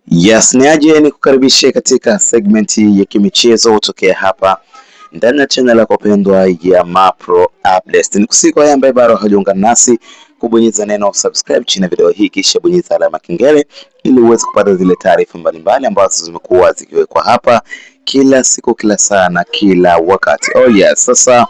Yes, ni kukaribishe katika segmenti ya kimichezo kutokea hapa ndani ya channel yako pendwa ya Mapro Updates. Nikusihi kwa ambaye bado hajiunga nasi kubonyeza neno subscribe chini ya video hii, kisha bonyeza alama kengele ili uweze kupata zile taarifa mbalimbali ambazo zimekuwa zikiwekwa hapa kila siku, kila saa na kila wakati. Oh yes, sasa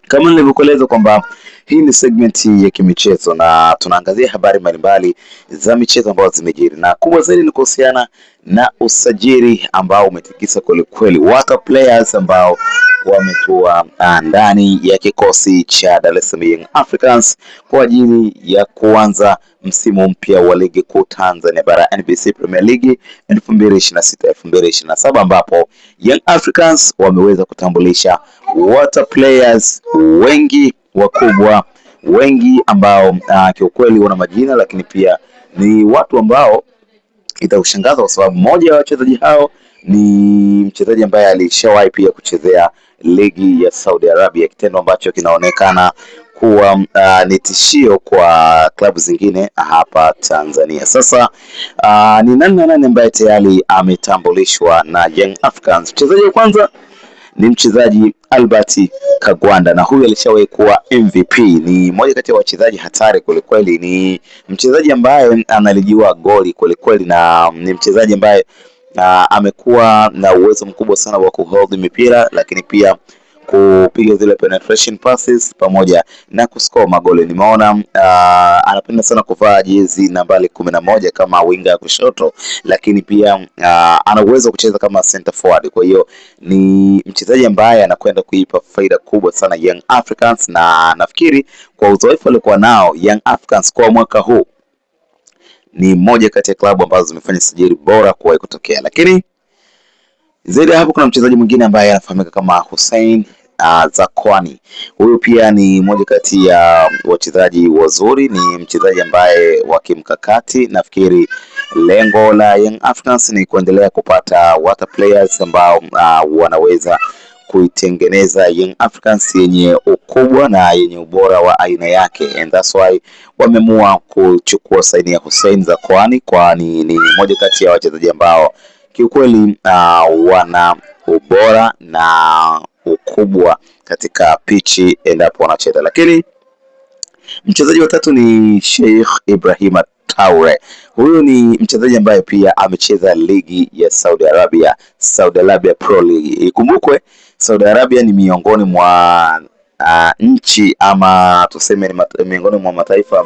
kama nilivyokueleza kwamba hii ni segmenti ya kimichezo na tunaangazia habari mbalimbali za michezo ambazo zimejiri, na kubwa zaidi ni kuhusiana na usajili ambao umetikisa kweli, waka players ambao wametua ndani ya kikosi cha Dar es Salaam Young Africans kwa ajili ya kuanza msimu mpya wa ligi kuu Tanzania bara NBC Premier League 2026-2027 ambapo Young Africans wameweza kutambulisha water players wengi wakubwa, wengi ambao kiukweli wana majina, lakini pia ni watu ambao itakushangaza kwa sababu mmoja wa wachezaji hao ni mchezaji ambaye alishawahi pia kuchezea ligi ya Saudi Arabia, kitendo ambacho kinaonekana kuwa ni tishio kwa klabu zingine hapa Tanzania. Sasa ni nani ambaye tayari ametambulishwa na Young Africans? Mchezaji wa kwanza ni mchezaji Albert Kagwanda, na huyu alishawahi kuwa MVP. Ni mmoja kati ya wachezaji hatari kwelikweli, ni mchezaji ambaye analijua goli kwelikweli, na ni mchezaji ambaye amekuwa na uwezo mkubwa sana wa kuhold mipira, lakini pia kupiga zile penetration passes pamoja na kuscore magoli. Nimeona anapenda sana kuvaa jezi nambari 11 kama winga ya kushoto, lakini pia ana uwezo kucheza kama center forward. Kwa hiyo ni mchezaji ambaye anakwenda kuipa faida kubwa sana Young Africans, na nafikiri kwa uzoefu aliokuwa nao Young Africans kwa mwaka huu ni moja kati ya klabu ambazo zimefanya sajili bora kuwahi kutokea. Lakini zaidi hapo kuna mchezaji mwingine ambaye anafahamika kama Hussein Zakwani. Huyu pia ni moja kati ya wachezaji wazuri, ni mchezaji ambaye wa kimkakati. Nafikiri lengo la Young Africans ni kuendelea kupata water players ambao wanaweza kuitengeneza Young Africans yenye ukubwa na yenye ubora wa aina yake, and that's why wameamua kuchukua saini ya Hussein Zakwani, kwani ni moja kati ya wachezaji ambao kiukweli wana ubora na ukubwa katika pichi endapo wanacheza. Lakini mchezaji wa tatu ni Sheikh Ibrahim Traore. Huyu ni mchezaji ambaye pia amecheza ligi ya Saudi Arabia Pro League. Ikumbukwe Saudi Arabia ni miongoni mwa nchi ama tuseme ni miongoni mwa mataifa